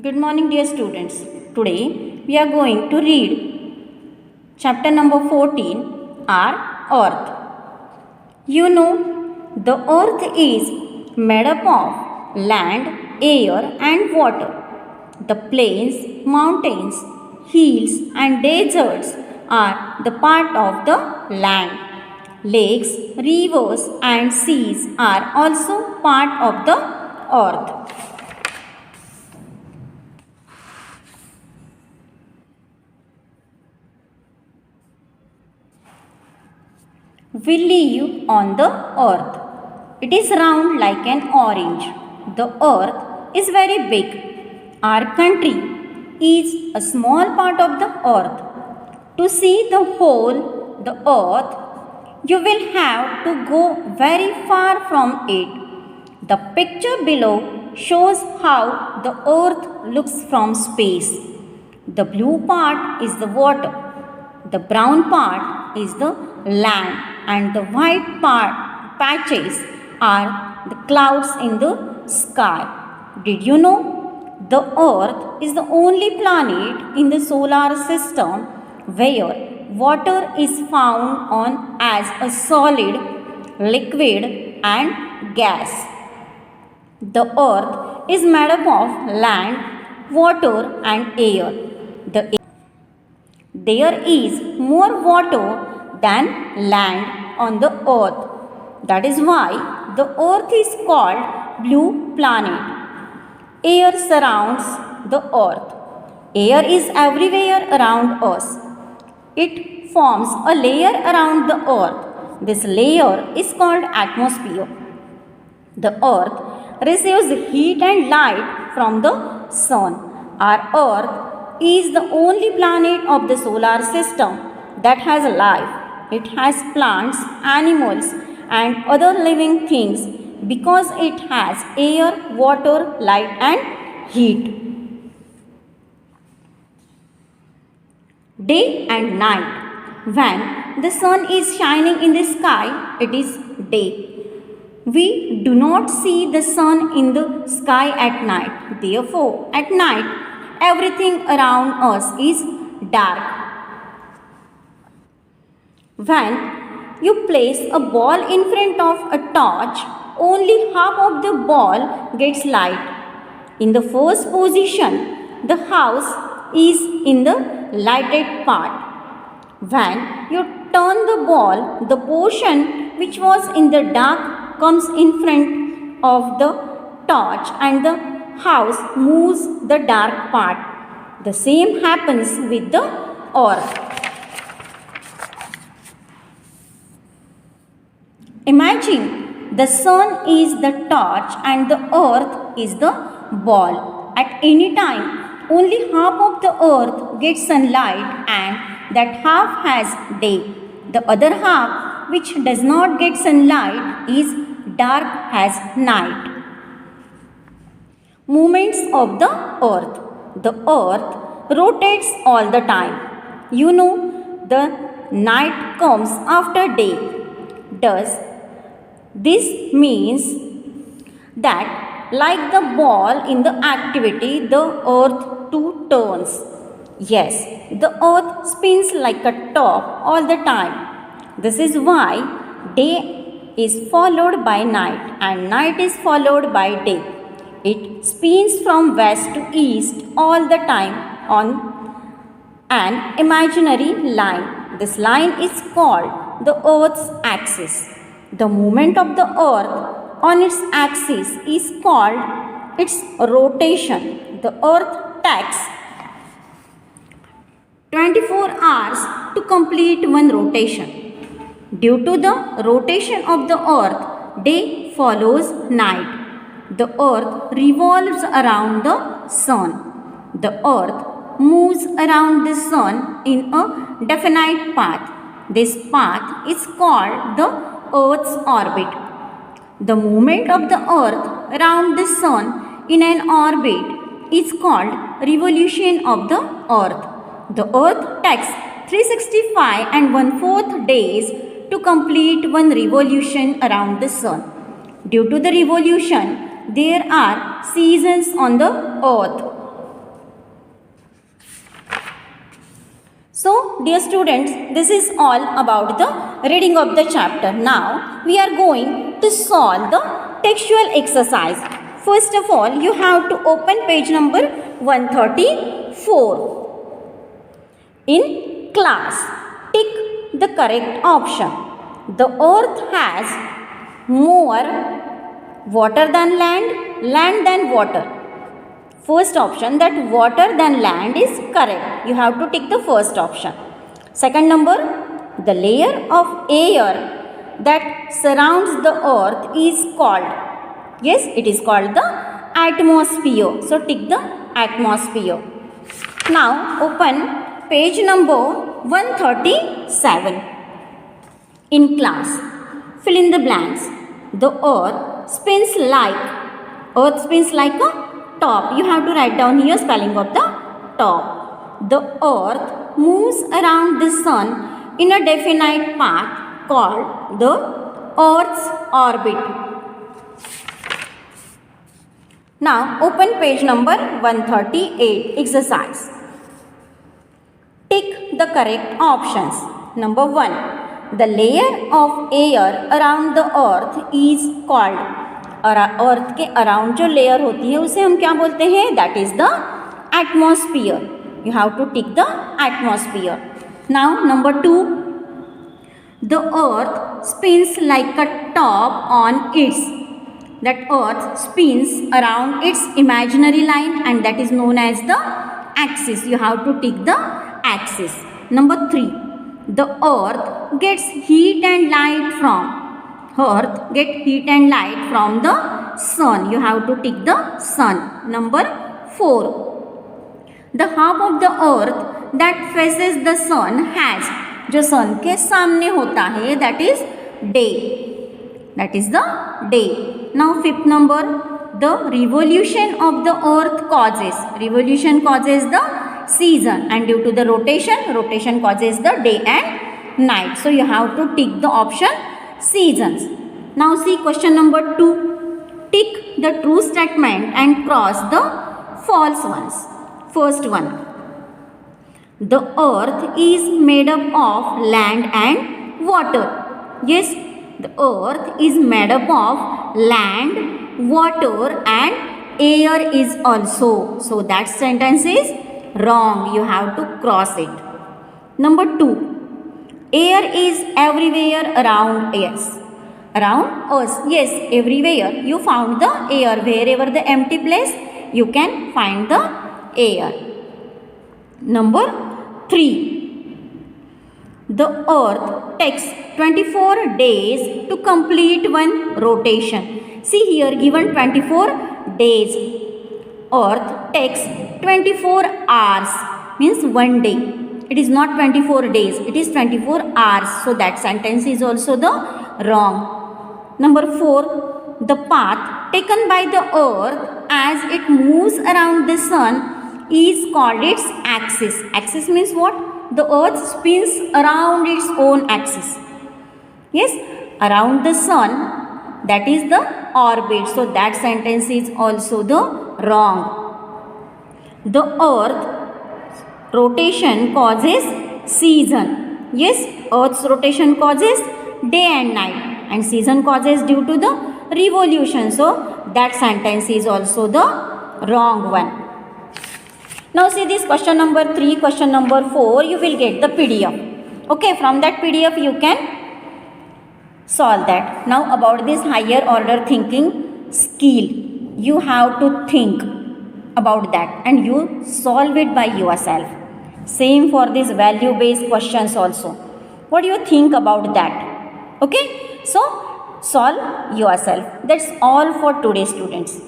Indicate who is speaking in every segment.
Speaker 1: Good morning, dear students. Today we are going to read chapter number 14, our Earth. You know, the Earth is made up of land, air, and water. The plains, mountains, hills, and deserts are the part of the land. Lakes, rivers, and seas are also part of the earth. We live on the earth. It is round like an orange. The earth is very big. Our country is a small part of the earth. To see the whole, the earth, you will have to go very far from it. The picture below shows how the earth looks from space. The blue part is the water. The brown part is the land, and the white patches are the clouds in the sky. Did you know? The earth is the only planet in the solar system where water is found on as a solid, liquid, and gas. The earth is made up of land, water, and air. There is more water than land on the earth. That is why the earth is called blue planet. Air surrounds the earth. Air is everywhere around us. It forms a layer around the earth. This layer is called atmosphere. The earth receives heat and light from the sun. Our earth is the only planet of the solar system that has life. It has plants, animals, and other living things because it has air, water, light, and heat. Day and night. When the sun is shining in the sky, it is day. We do not see the sun in the sky at night. Therefore, at night, everything around us is dark. When you place a ball in front of a torch, only half of the ball gets light. In the first position, the house is in the lighted part. When you turn the ball, the portion which was in the dark comes in front of the torch and the house moves the dark part. The same happens with the earth. Imagine the sun is the torch and the earth is the ball. At any time, only half of the earth gets sunlight and that half has day. The other half, which does not get sunlight, is dark as night. Movements of the earth. The earth rotates all the time. You know, the night comes after day. Does this means that like the ball in the activity, the earth too turns? Yes, the earth spins like a top all the time. This is why day is followed by night and night is followed by day. It spins from west to east all the time on an imaginary line. This line is called the Earth's axis. The movement of the Earth on its axis is called its rotation. The Earth takes 24 hours to complete one rotation. Due to the rotation of the Earth, day follows night. The earth revolves around the sun. The earth moves around the sun in a definite path. This path is called the earth's orbit. The movement of the earth around the sun in an orbit is called revolution of the earth. The earth takes 365 and 1/4 days to complete one revolution around the sun. Due to the revolution, there are seasons on the earth. So, dear students, this is all about the reading of the chapter. Now, we are going to solve the textual exercise. First of all, you have to open page number 134. In class, tick the correct option. The earth has more water than land, land than water. First option, that water than land, is correct. You have to tick the first option. Second number, the layer of air that surrounds the earth is called, yes, it is called the atmosphere. So tick the atmosphere. Now open page number 137. In class, fill in the blanks. The earth spins like a top. You have to write down here spelling of the top. The earth moves around the sun in a definite path called the earth's orbit. Now open page number 138. Exercise. Tick the correct options. Number 1. The layer of air around the earth is called, और अर्थ के around जो layer होती है उसे हम क्या बोलते हैं? That is the atmosphere. You have to tick the atmosphere. Now number 2. The earth spins like a top on its. That earth spins around its imaginary line and that is known as the axis. You have to tick the axis. Number 3. The earth gets heat and light from. Earth get heat and light from the sun. You have to tick the sun. Number 4. The half of the earth that faces the sun has, जो sun के सामने होता है, that is day. That is the day. Now 5th number. The revolution of the earth causes. Revolution causes the season, and due to the rotation causes the day and night. So you have to tick the option seasons. Now see question number 2. Tick the true statement and cross the false ones. First one. The earth is made up of land and water. Yes, the earth is made up of land, water and air is also. So that sentence is wrong. You have to cross it. Number 2. Air is everywhere around us. Around us. Yes, everywhere. You found the air. Wherever the empty place, you can find the air. Number 3. The earth takes 24 days to complete one rotation. See here given 24 days. Earth takes 24 hours. Means one day. It is not 24 days. It is 24 hours. So that sentence is also the wrong. Number 4. The path taken by the earth as it moves around the sun is called its axis. Axis means what? The earth spins around its own axis. Yes, around the sun. That is the orbit. So that sentence is also the wrong. The earth rotation causes season. Yes, earth's rotation causes day and night, and season causes due to the revolution. So that sentence is also the wrong one. Now see this question number 3, question number 4. You will get the PDF. Okay, from that PDF you can solve that. Now about this higher order thinking skill, you have to think about that and you solve it by yourself. Same for these value based questions also. What do you think about that? Okay, so solve yourself. That's all for today, students.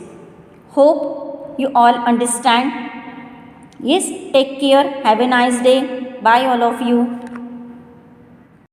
Speaker 1: Hope you all understand. Yes, take care. Have a nice day. Bye all of you.